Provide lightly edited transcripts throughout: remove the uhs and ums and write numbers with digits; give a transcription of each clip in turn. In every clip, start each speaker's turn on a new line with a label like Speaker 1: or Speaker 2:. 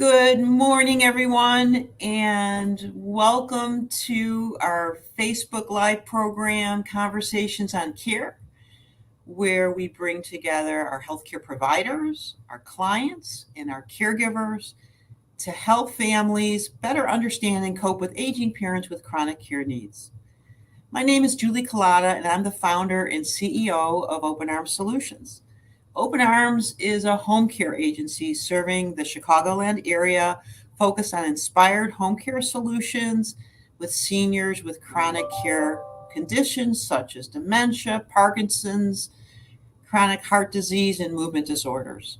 Speaker 1: Good morning, everyone, and welcome to our Facebook Live program, Conversations on Care, where we bring together our healthcare providers, our clients, and our caregivers to help families better understand and cope with aging parents with chronic care needs. My name is Julie Collada, and I'm the founder and CEO of Open Arms Solutions. Open Arms is a home care agency serving the Chicagoland area focused on inspired home care solutions with seniors with chronic care conditions such as dementia, Parkinson's, chronic heart disease, and movement disorders.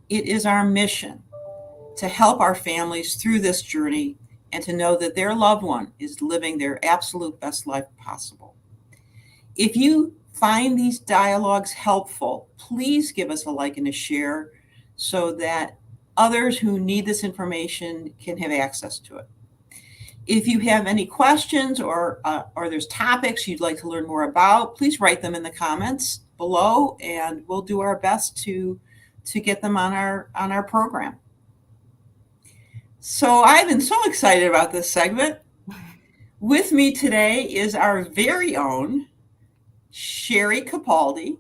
Speaker 1: It is our mission to help our families through this journey and to know that their loved one is living their absolute best life possible. If you find these dialogues helpful, please give us a like and a share so that others who need this information can have access to it. If you have any questions or there's topics you'd like to learn more about, please write them in the comments below, and we'll do our best to get them on our program. So I've been so excited about this segment. With me today is our very own Shari Capaldi,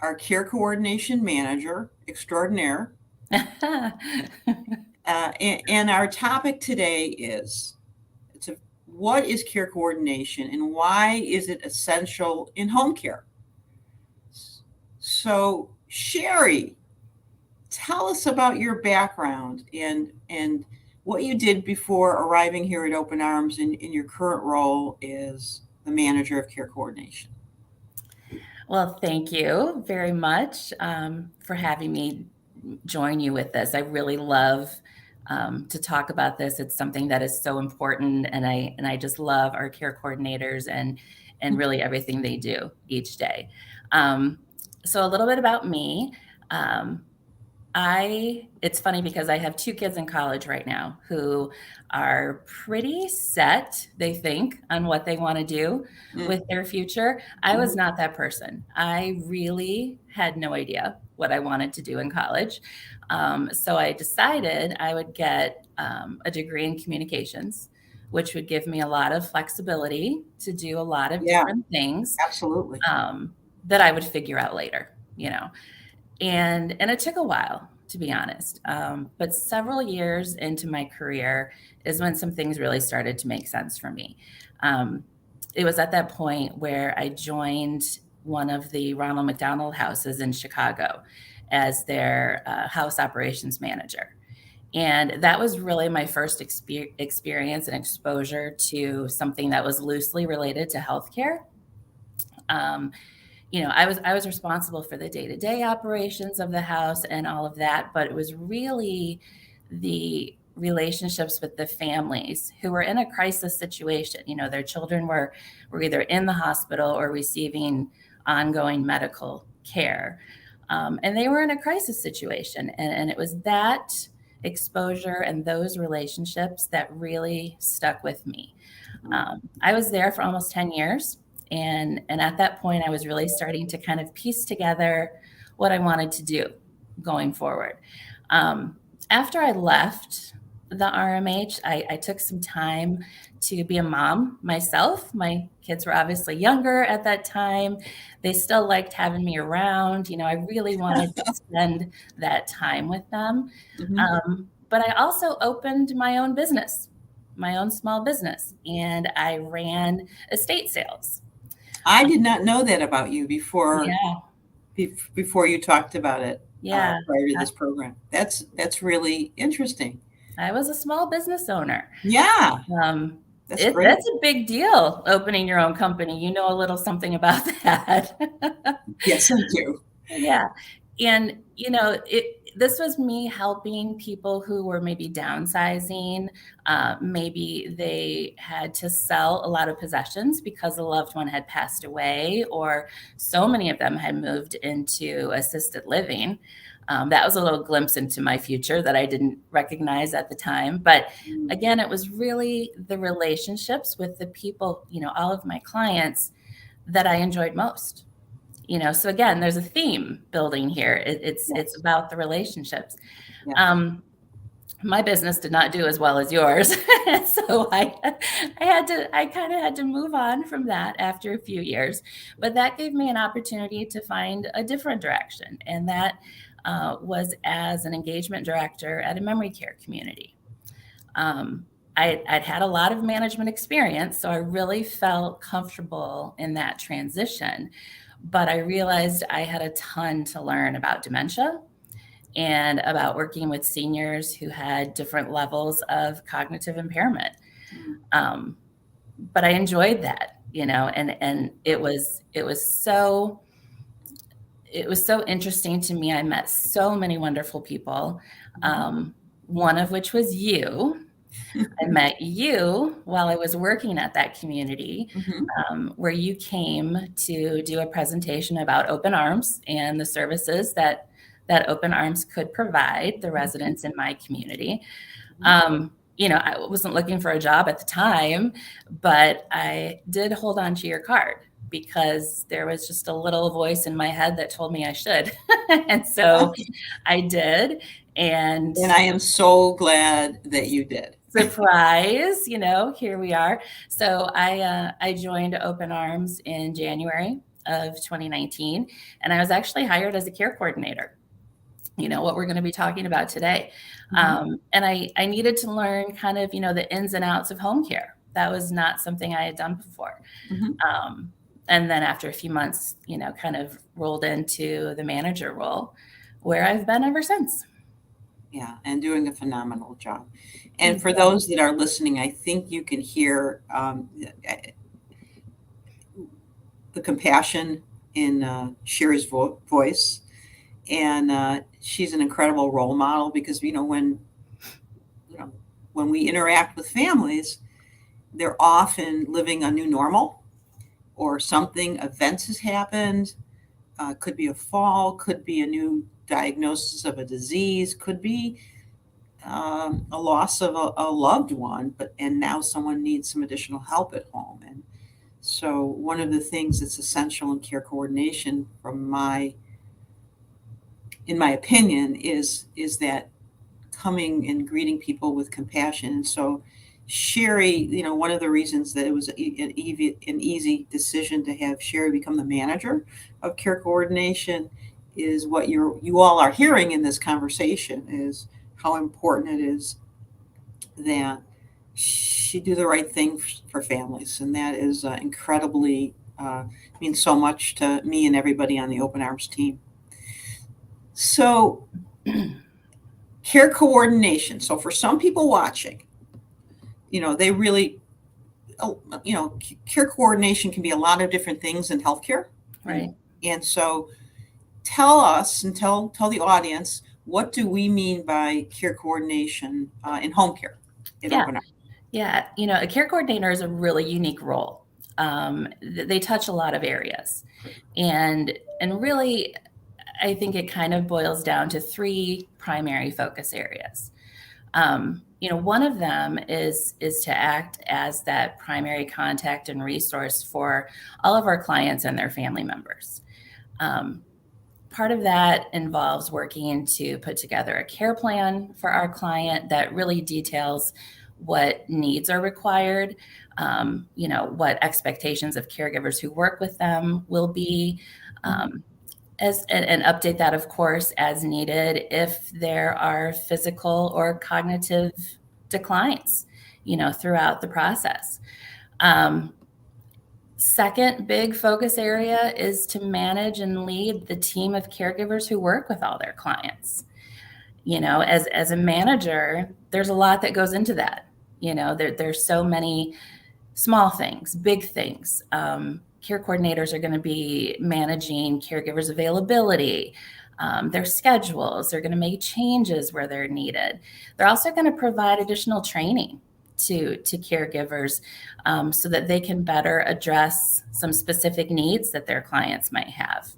Speaker 1: our care coordination manager extraordinaire. And our topic today is what is care coordination and why is it essential in home care? So, Shari, tell us about your background and what you did before arriving here at Open Arms in your current role as the manager of care coordination.
Speaker 2: Well, thank you very much for having me join you with this. I really love to talk about this. It's something that is so important, and I just love our care coordinators and really everything they do each day. So a little bit about me. It's funny because I have two kids in college right now who are pretty set, they think, on what they want to do with their future. I was not that person. I really had no idea what I wanted to do in college. So I decided I would get a degree in communications, which would give me a lot of flexibility to do a lot of different things.
Speaker 1: Absolutely.
Speaker 2: That I would figure out later, And it took a while, to be honest. But several years into my career is when some things really started to make sense for me. It was at that point where I joined one of the Ronald McDonald houses in Chicago as their house operations manager. And that was really my first experience and exposure to something that was loosely related to healthcare. I was responsible for the day-to-day operations of the house and all of that, but it was really the relationships with the families who were in a crisis situation. Their children were either in the hospital or receiving ongoing medical care. And they were in a crisis situation. And it was that exposure and those relationships that really stuck with me. I was there for almost 10 years. And at that point, I was really starting to kind of piece together what I wanted to do going forward. After I left the RMH, I took some time to be a mom myself. My kids were obviously younger at that time. They still liked having me around. I really wanted to spend that time with them. But I also opened my own business, my own small business, and I ran estate sales.
Speaker 1: I did not know that about you before you talked about it prior to this program. That's really interesting.
Speaker 2: I was a small business owner.
Speaker 1: Yeah.
Speaker 2: That's great. That's a big deal, opening your own company. You know a little something about that.
Speaker 1: Yes, I do.
Speaker 2: Yeah. And, this was me helping people who were maybe downsizing. Maybe they had to sell a lot of possessions because a loved one had passed away, or so many of them had moved into assisted living. That was a little glimpse into my future that I didn't recognize at the time. But again, it was really the relationships with the people, all of my clients that I enjoyed most. So again, there's a theme building here. It's about the relationships. Yeah. my business did not do as well as yours. So I kind of had to move on from that after a few years, but that gave me an opportunity to find a different direction. And that was as an engagement director at a memory care community. I'd had a lot of management experience, so I really felt comfortable in that transition. But I realized I had a ton to learn about dementia and about working with seniors who had different levels of cognitive impairment. Um, but I enjoyed that, and it was so interesting to me. I met so many wonderful people, one of which was you. I met you while I was working at that community, where you came to do a presentation about Open Arms and the services that Open Arms could provide the residents in my community. I wasn't looking for a job at the time, but I did hold on to your card because there was just a little voice in my head that told me I should. And so I did. And
Speaker 1: I am so glad that you did.
Speaker 2: Surprise, here we are. So I joined Open Arms in January of 2019, and I was actually hired as a care coordinator. What we're going to be talking about today. And I needed to learn kind of, the ins and outs of home care. That was not something I had done before. And then after a few months, kind of rolled into the manager role where I've been ever since.
Speaker 1: Yeah, and doing a phenomenal job. And for those that are listening, I think you can hear the compassion in Shari's voice. And she's an incredible role model because, when we interact with families, they're often living a new normal or events has happened. Could be a fall, could be a new diagnosis of a disease, could be a loss of a loved one, and now someone needs some additional help at home. And so one of the things that's essential in care coordination in my opinion, is that coming and greeting people with compassion. And so Shari, one of the reasons that it was an easy decision to have Shari become the manager of care coordination is what you all are hearing in this conversation is how important it is that she do the right thing for families. And that is incredibly means so much to me and everybody on the Open Arms team. So care coordination. So for some people watching, they really, care coordination can be a lot of different things in healthcare.
Speaker 2: Right.
Speaker 1: And so tell us and tell the audience, what do we mean by care coordination in home care?
Speaker 2: Yeah. A care coordinator is a really unique role. They touch a lot of areas. And really, I think it kind of boils down to three primary focus areas. One of them is to act as that primary contact and resource for all of our clients and their family members. Part of that involves working to put together a care plan for our client that really details what needs are required, what expectations of caregivers who work with them will be, and update that, of course, as needed if there are physical or cognitive declines, throughout the process. Second big focus area is to manage and lead the team of caregivers who work with all their clients. As a manager, there's a lot that goes into that. There's so many small things, big things. Care coordinators are going to be managing caregivers' availability, their schedules. They're going to make changes where they're needed. They're also going to provide additional training to caregivers so that they can better address some specific needs that their clients might have.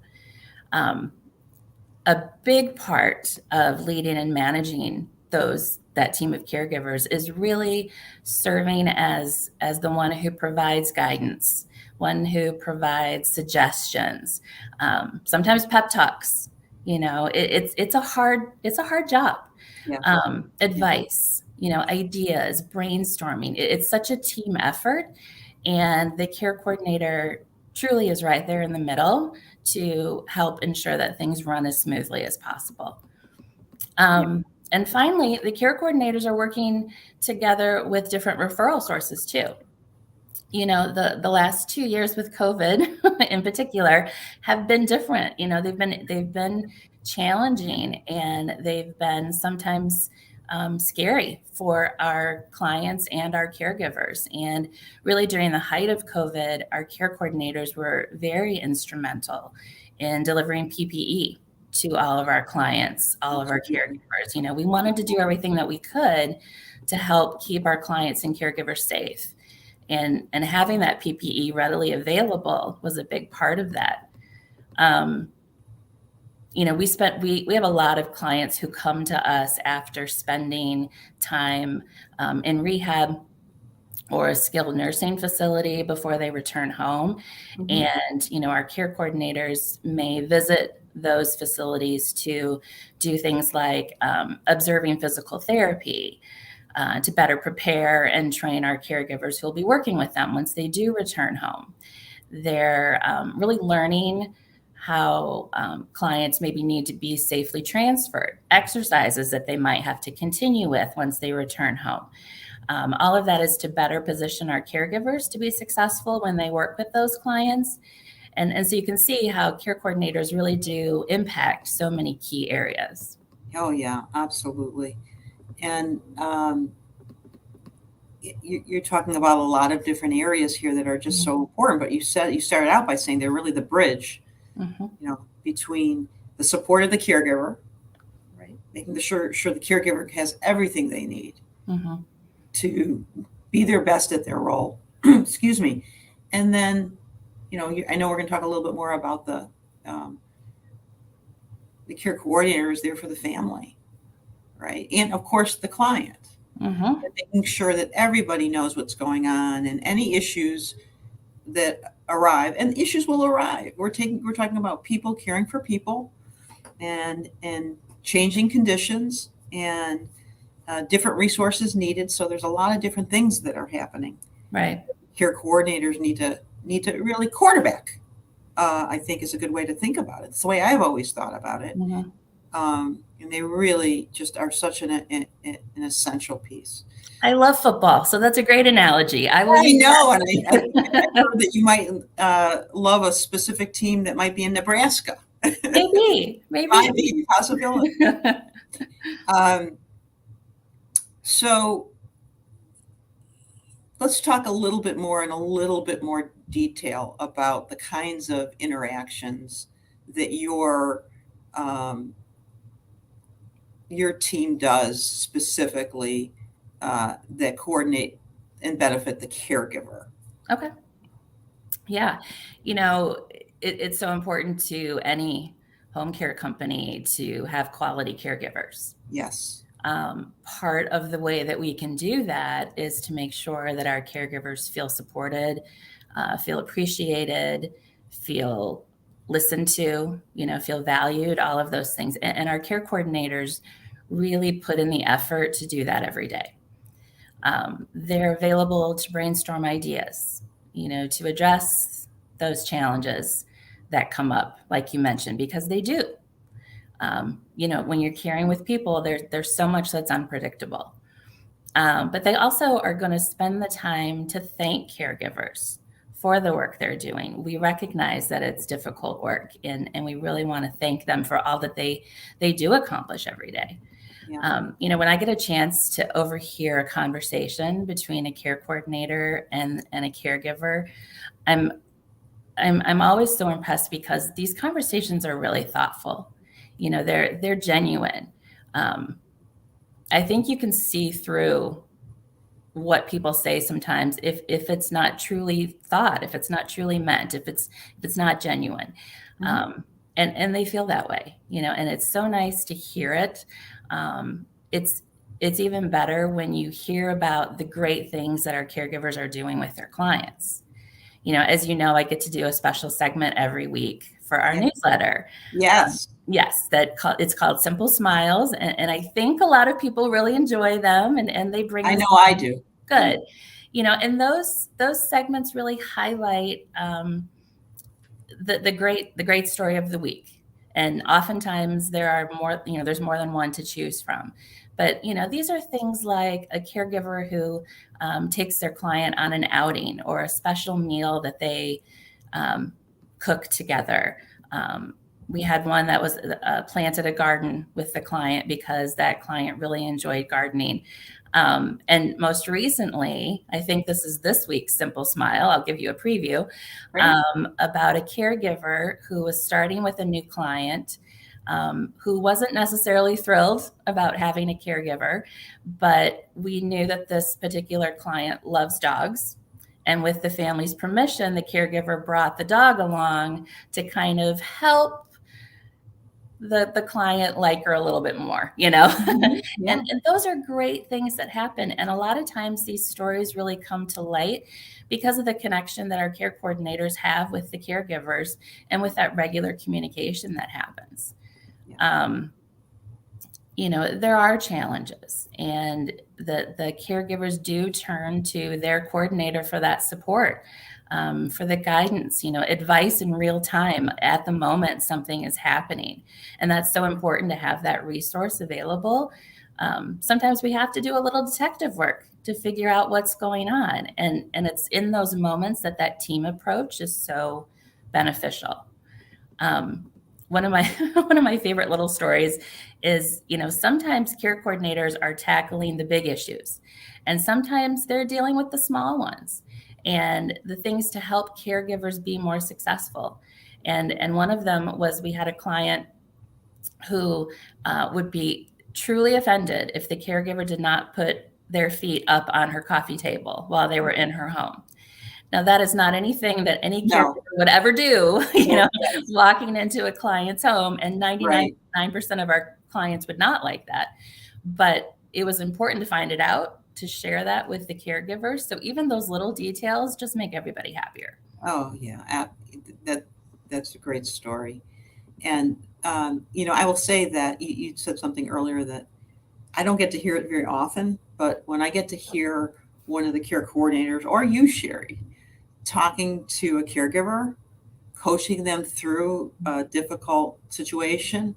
Speaker 2: A big part of leading and managing that team of caregivers is really serving as the one who provides guidance, one who provides suggestions, sometimes pep talks, It's a hard job.
Speaker 1: Yeah.
Speaker 2: Advice, ideas, brainstorming. It's such a team effort, and the care coordinator truly is right there in the middle to help ensure that things run as smoothly as possible. And finally, the care coordinators are working together with different referral sources too. The last 2 years with COVID in particular have been different. They've been challenging, and they've been sometimes scary for our clients and our caregivers. And really, during the height of COVID, our care coordinators were very instrumental in delivering PPE to all of our clients, all of our caregivers. We wanted to do everything that we could to help keep our clients and caregivers safe. And having that PPE readily available was a big part of that. We have a lot of clients who come to us after spending time in rehab or a skilled nursing facility before they return home. And, our care coordinators may visit those facilities to do things like observing physical therapy, to better prepare and train our caregivers who will be working with them once they do return home. They're really learning how clients maybe need to be safely transferred, exercises that they might have to continue with once they return home. All of that is to better position our caregivers to be successful when they work with those clients. And so you can see how care coordinators really do impact so many key areas.
Speaker 1: Oh, yeah, absolutely. And you're talking about a lot of different areas here that are just so important. But you started out by saying they're really the bridge, between the support of the caregiver, right, making sure the caregiver has everything they need to be their best at their role. Excuse me. And then, I know we're going to talk a little bit more about the care coordinator is there for the family. Right. And of course, the client, making sure that everybody knows what's going on and any issues that arrive, and issues will arrive. We're talking about people caring for people and changing conditions and different resources needed. So there's a lot of different things that are happening.
Speaker 2: Right.
Speaker 1: Care coordinators need to really quarterback, I think is a good way to think about it. It's the way I've always thought about it. And they really just are such an essential piece.
Speaker 2: I love football, so that's a great analogy.
Speaker 1: I know, and I heard that you might love a specific team that might be in Nebraska.
Speaker 2: Maybe.
Speaker 1: Might be a possibility. So let's talk a little bit more in a little bit more detail about the kinds of interactions that your team does specifically that coordinate and benefit the caregiver.
Speaker 2: Okay. Yeah. It's so important to any home care company to have quality caregivers.
Speaker 1: Yes.
Speaker 2: Part of the way that we can do that is to make sure that our caregivers feel supported, feel appreciated, feel listened to, feel valued, all of those things. And our care coordinators really put in the effort to do that every day. They're available to brainstorm ideas, to address those challenges that come up, like you mentioned, because they do. When you're caring with people, there's so much that's unpredictable. But they also are going to spend the time to thank caregivers for the work they're doing. We recognize that it's difficult work, and we really want to thank them for all that they do accomplish every day. Yeah. When I get a chance to overhear a conversation between a care coordinator and a caregiver, I'm always so impressed because these conversations are really thoughtful. They're genuine. I think you can see through what people say sometimes if it's not truly thought, if it's not truly meant, if it's not genuine. And they feel that way, and it's so nice to hear it. It's even better when you hear about the great things that our caregivers are doing with their clients. As you know, I get to do a special segment every week for our newsletter.
Speaker 1: Yes.
Speaker 2: Yes, it's called Simple Smiles, and I think a lot of people really enjoy them, and they bring
Speaker 1: I
Speaker 2: us
Speaker 1: know I do.
Speaker 2: good, and those segments really highlight the great story of the week. And oftentimes there's more than one to choose from. But these are things like a caregiver who takes their client on an outing or a special meal that they cook together. We had one that was planted a garden with the client because that client really enjoyed gardening. And most recently, I think this is this week's Simple Smile. I'll give you a preview about a caregiver who was starting with a new client who wasn't necessarily thrilled about having a caregiver, but we knew that this particular client loves dogs. And with the family's permission, the caregiver brought the dog along to kind of help the client like her a little bit more,
Speaker 1: Mm-hmm. Yeah.
Speaker 2: and those are great things that happen. And a lot of times these stories really come to light because of the connection that our care coordinators have with the caregivers and with that regular communication that happens.
Speaker 1: Yeah.
Speaker 2: There are challenges, and the caregivers do turn to their coordinator for that support, for the guidance, advice in real time at the moment something is happening. And that's so important to have that resource available. Sometimes we have to do a little detective work to figure out what's going on. And it's in those moments that team approach is so beneficial. One of my one of my favorite little stories is, sometimes care coordinators are tackling the big issues, and sometimes they're dealing with the small ones and the things to help caregivers be more successful. And one of them was, we had a client who would be truly offended if the caregiver did not put their feet up on her coffee table while they were in her home. Now, that is not anything that any caregiver would ever do, walking into a client's home, and 99% of our clients would not like that. But it was important to find it out, to share that with the caregivers. So even those little details just make everybody happier.
Speaker 1: Oh, yeah. That's a great story. And, I will say that you said something earlier that I don't get to hear it very often, but when I get to hear one of the care coordinators, or you, Shari, talking to a caregiver, coaching them through a difficult situation,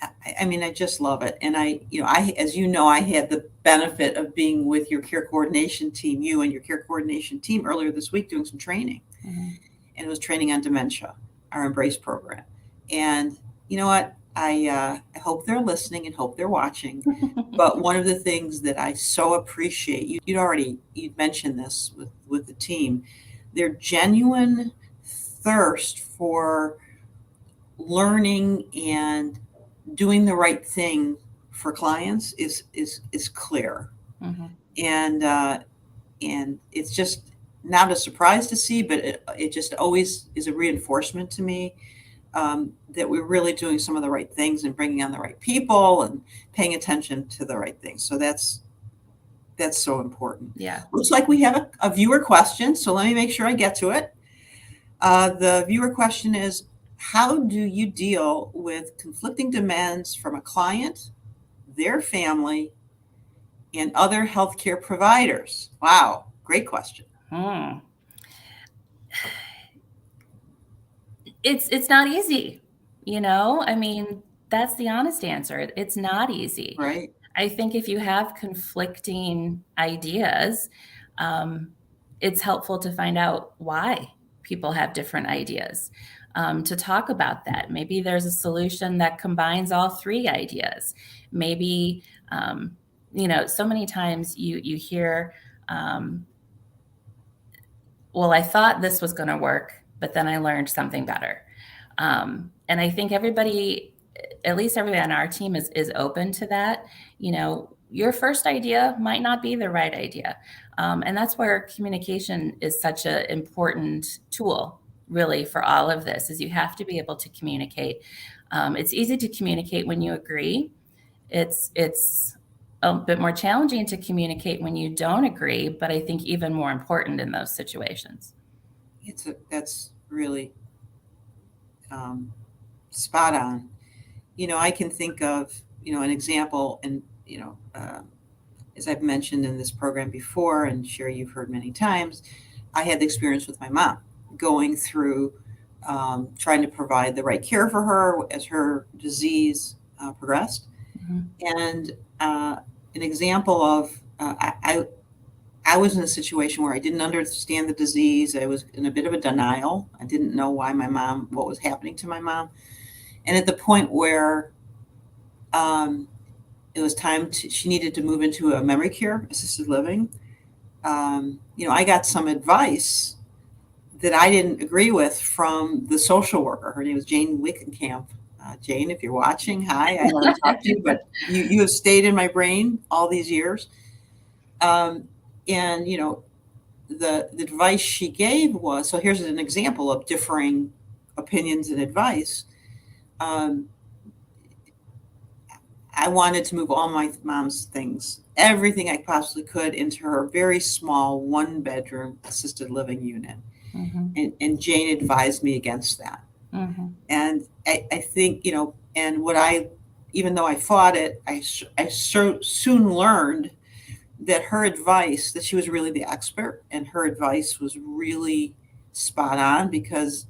Speaker 1: I just love it. And as I had the benefit of being with your care coordination team, you and your care coordination team earlier this week doing some training. Mm-hmm. And it was training on dementia, our Embrace program. And you know what? I hope they're listening and hope they're watching. But one of the things that I so appreciate, you'd mentioned this with the team, their genuine thirst for learning and doing the right thing for clients is clear. Mm-hmm. And it's just not a surprise to see, but it just always is a reinforcement to me that we're really doing some of the right things and bringing on the right people and paying attention to the right things. So that's so important.
Speaker 2: Yeah.
Speaker 1: Looks like we have a viewer question, so let me make sure I get to it. The viewer question is, how do you deal with conflicting demands from a client, their family, and other healthcare providers? Wow, great question.
Speaker 2: It's not easy, that's the honest answer. It's not easy.
Speaker 1: Right.
Speaker 2: I think if you have conflicting ideas, it's helpful to find out why people have different ideas, to talk about that. Maybe there's a solution that combines all three ideas. Maybe, so many times you hear, well, I thought this was going to work, but then I learned something better. And I think everybody, at least everybody on our team, is open to that. Your first idea might not be the right idea. And that's where communication is such an important tool, really, for all of this, is you have to be able to communicate. It's easy to communicate when you agree. It's a bit more challenging to communicate when you don't agree, but I think even more important in those situations.
Speaker 1: That's really spot on. I can think of, an example, and, as I've mentioned in this program before, and sure you've heard many times, I had the experience with my mom going through trying to provide the right care for her as her disease progressed.
Speaker 2: Mm-hmm.
Speaker 1: And an example of, I was in a situation where I didn't understand the disease. I was in a bit of a denial. I didn't know what was happening to my mom. And at the point where it was she needed to move into a memory care, assisted living, I got some advice that I didn't agree with from the social worker. Her name was Jane Wickenkamp. Jane, if you're watching, hi. I haven't talked to you, but you have stayed in my brain all these years. And the advice she gave was, so here's an example of differing opinions and advice. I wanted to move all my mom's things, everything I possibly could, into her very small 1-bedroom assisted living unit.
Speaker 2: Mm-hmm.
Speaker 1: And Jane advised me against that.
Speaker 2: Mm-hmm.
Speaker 1: And I think, and even though I fought it, I soon learned that her advice, that she was really the expert, and her advice was really spot on, because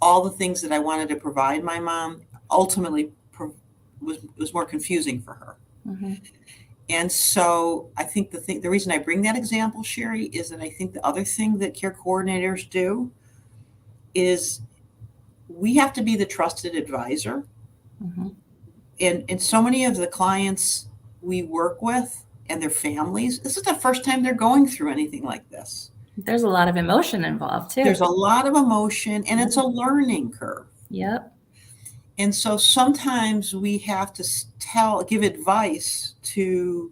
Speaker 1: all the things that I wanted to provide my mom ultimately was more confusing for her.
Speaker 2: Mm-hmm.
Speaker 1: And so I think the reason I bring that example, Shari, is that I think the other thing that care coordinators do is we have to be the trusted advisor.
Speaker 2: Mm-hmm.
Speaker 1: And so many of the clients we work with and their families, this is the first time they're going through anything like this.
Speaker 2: There's a lot of emotion involved too.
Speaker 1: There's a lot of emotion, and it's a learning curve.
Speaker 2: Yep.
Speaker 1: And so sometimes we have to give advice to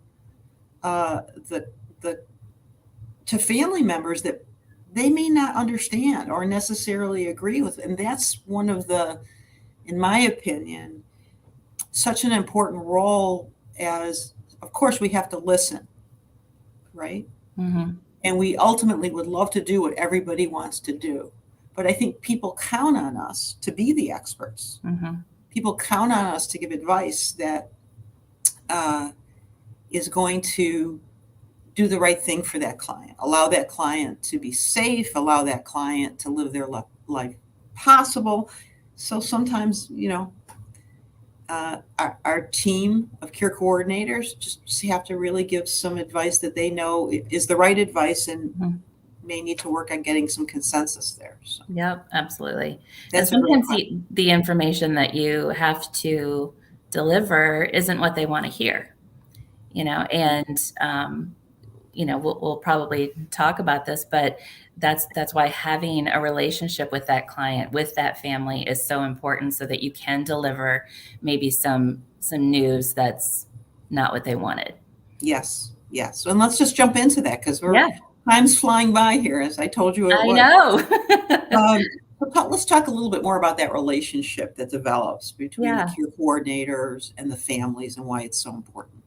Speaker 1: to family members that they may not understand or necessarily agree with. And that's one of in my opinion, such an important role, as, of course, we have to listen, right?
Speaker 2: Mm-hmm.
Speaker 1: And we ultimately would love to do what everybody wants to do. But I think people count on us to be the experts.
Speaker 2: Mm-hmm.
Speaker 1: People count on us to give advice that is going to do the right thing for that client, allow that client to be safe, allow that client to live their life possible. So sometimes, our team of care coordinators just have to really give some advice that they know is the right advice, and may need to work on getting some consensus there. So.
Speaker 2: Yep, absolutely.
Speaker 1: That's
Speaker 2: and sometimes the information that you have to deliver isn't what they want to hear, and we'll probably talk about this, but that's why having a relationship with that client, with that family, is so important, so that you can deliver maybe some news that's not what they wanted.
Speaker 1: Yes. And let's just jump into that, because time's flying by here, as I told you it was.
Speaker 2: I
Speaker 1: know. Let's talk a little bit more about that relationship that develops between the care coordinators and the families, and why it's so important.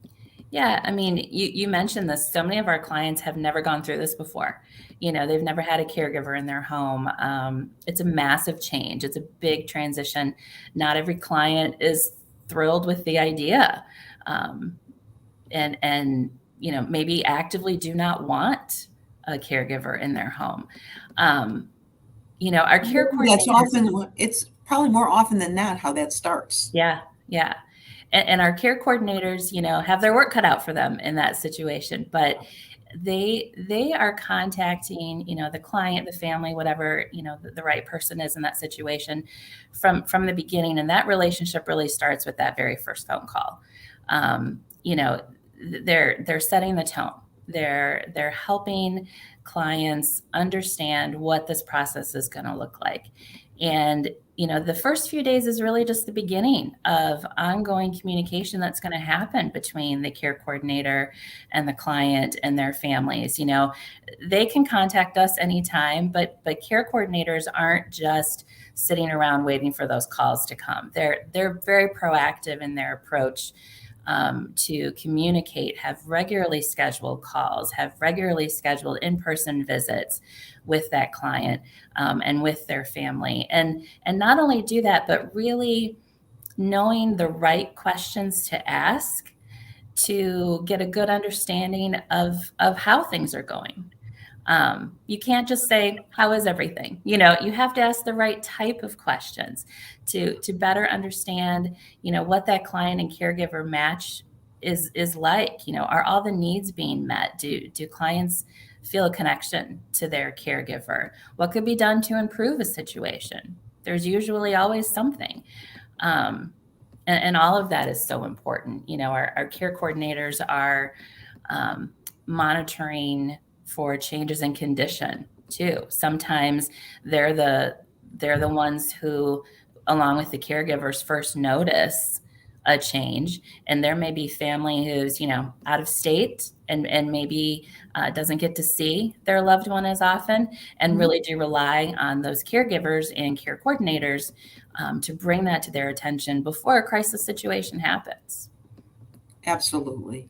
Speaker 2: Yeah, I mean, you mentioned this. So many of our clients have never gone through this before. They've never had a caregiver in their home. It's a massive change. It's a big transition. Not every client is thrilled with the idea, and maybe actively do not want a caregiver in their home. Our care coordinators.
Speaker 1: It's probably more often than not how that starts.
Speaker 2: Yeah. And our care coordinators, have their work cut out for them in that situation, but they are contacting, the client, the family, whatever, the right person is in that situation from the beginning. And that relationship really starts with that very first phone call. They're setting the tone. They're helping clients understand what this process is going to look like. And, the first few days is really just the beginning of ongoing communication that's going to happen between the care coordinator and the client and their families. They can contact us anytime, but care coordinators aren't just sitting around waiting for those calls to come. They're very proactive in their approach to communicate, have regularly scheduled calls, have regularly scheduled in-person visits with that client and with their family. And not only do that, but really knowing the right questions to ask to get a good understanding of how things are going. You can't just say, how is everything? You have to ask the right type of questions to better understand, what that client and caregiver match is like. Are all the needs being met? Do clients feel a connection to their caregiver? What could be done to improve a situation? There's usually always something. And all of that is so important. Our care coordinators are monitoring for changes in condition too. Sometimes they're the ones who, along with the caregivers, first notice a change, and there may be family who's out of state and maybe doesn't get to see their loved one as often, and really do rely on those caregivers and care coordinators to bring that to their attention before a crisis situation happens.
Speaker 1: Absolutely.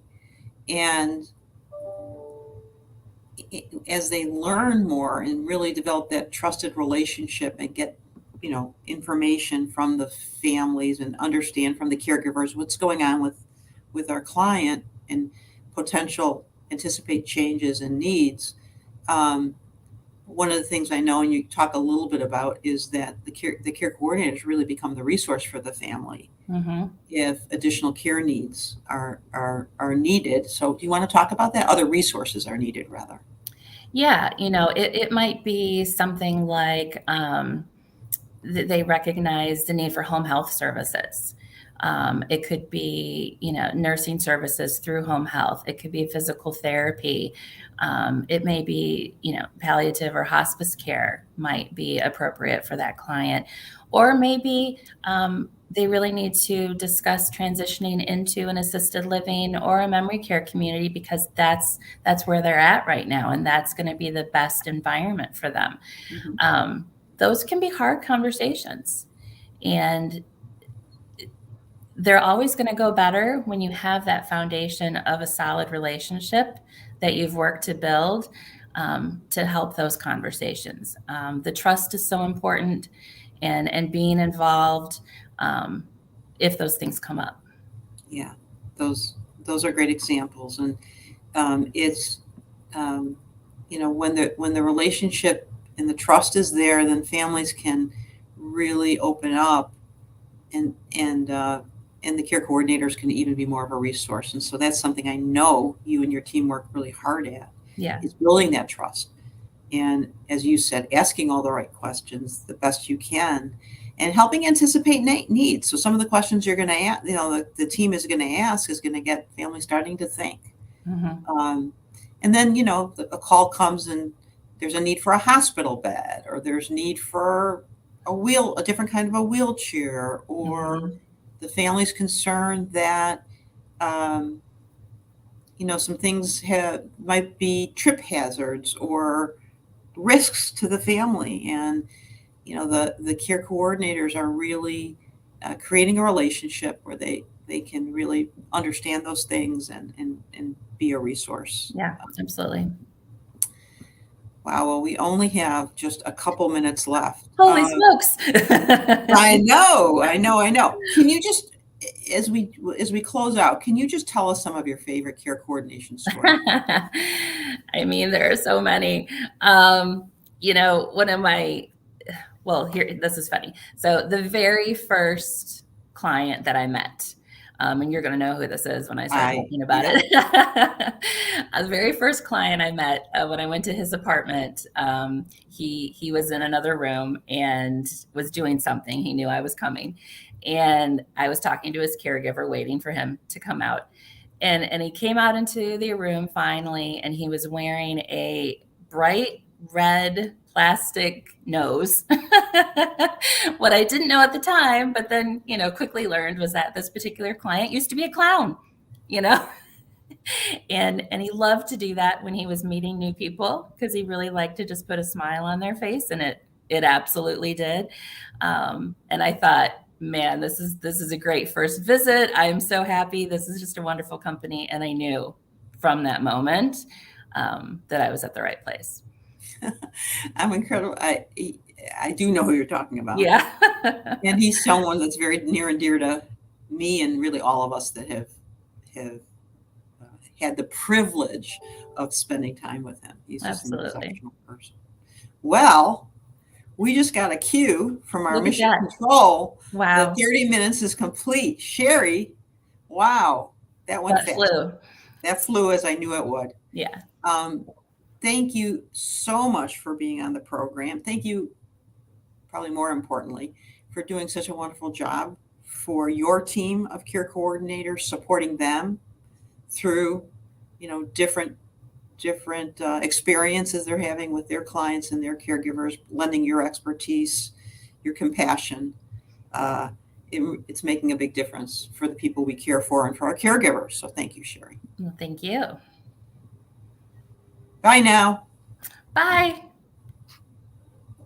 Speaker 1: And as they learn more and really develop that trusted relationship and get information from the families and understand from the caregivers what's going on with our client and potential anticipate changes and needs. One of the things I know, and you talk a little bit about, is that the care coordinators really become the resource for the family if additional care needs are needed. So do you want to talk about that? Other resources are needed, rather.
Speaker 2: Yeah, it might be something like they recognize the need for home health services. It could be, nursing services through home health. It could be physical therapy. It may be, palliative or hospice care might be appropriate for that client. Or maybe they really need to discuss transitioning into an assisted living or a memory care community, because that's where they're at right now, and that's going to be the best environment for them. Those can be hard conversations, and they're always going to go better when you have that foundation of a solid relationship that you've worked to build to help those conversations. The trust is so important, and being involved if those things come up.
Speaker 1: Yeah, those are great examples, and it's when the relationship and the trust is there, then families can really open up, and the care coordinators can even be more of a resource. And so that's something I know you and your team work really hard at.
Speaker 2: Yeah,
Speaker 1: is building that trust, and as you said, asking all the right questions the best you can, and helping anticipate needs. So some of the questions you're going to ask, the team is going to ask, is going to get families starting to think. And then, a call comes and there's a need for a hospital bed, or there's need for a different kind of a wheelchair, or the family's concerned that, some things might be trip hazards or risks to the family. And, the care coordinators are really creating a relationship where they can really understand those things and be a resource.
Speaker 2: Yeah, absolutely.
Speaker 1: Wow. Well, we only have just a couple minutes left.
Speaker 2: Holy smokes.
Speaker 1: I know. Can you just, as we close out, can you just tell us some of your favorite care coordination stories?
Speaker 2: I mean, there are so many. One of my, here, this is funny. So the very first client that I met, and you're going to know who this is when I start talking about it. The very first client I met, when I went to his apartment, he was in another room and was doing something. He knew I was coming, and I was talking to his caregiver, waiting for him to come out. And he came out into the room finally, and he was wearing a bright red plastic nose. What I didn't know at the time, but then, quickly learned, was that this particular client used to be a clown, and he loved to do that when he was meeting new people, because he really liked to just put a smile on their face, and it absolutely did. And I thought, man, this is a great first visit. I'm so happy. This is just a wonderful company. And I knew from that moment that I was at the right place.
Speaker 1: I'm incredible. I do know who you're talking about.
Speaker 2: Yeah.
Speaker 1: And he's someone that's very near and dear to me and really all of us that have had the privilege of spending time with him. He's just an
Speaker 2: Absolutely.
Speaker 1: exceptional person. Well, we just got a cue from our
Speaker 2: Look at
Speaker 1: mission
Speaker 2: that.
Speaker 1: control
Speaker 2: Wow.
Speaker 1: that 30 minutes is complete. Shari, wow, that went
Speaker 2: That
Speaker 1: fast.
Speaker 2: flew.
Speaker 1: That flew as I knew it would.
Speaker 2: Yeah.
Speaker 1: Thank you so much for being on the program. Thank you, probably more importantly, for doing such a wonderful job for your team of care coordinators, supporting them through, different experiences they're having with their clients and their caregivers, lending your expertise, your compassion. It's making a big difference for the people we care for and for our caregivers. So thank you, Shari.
Speaker 2: Well, thank you.
Speaker 1: Bye now.
Speaker 2: Bye.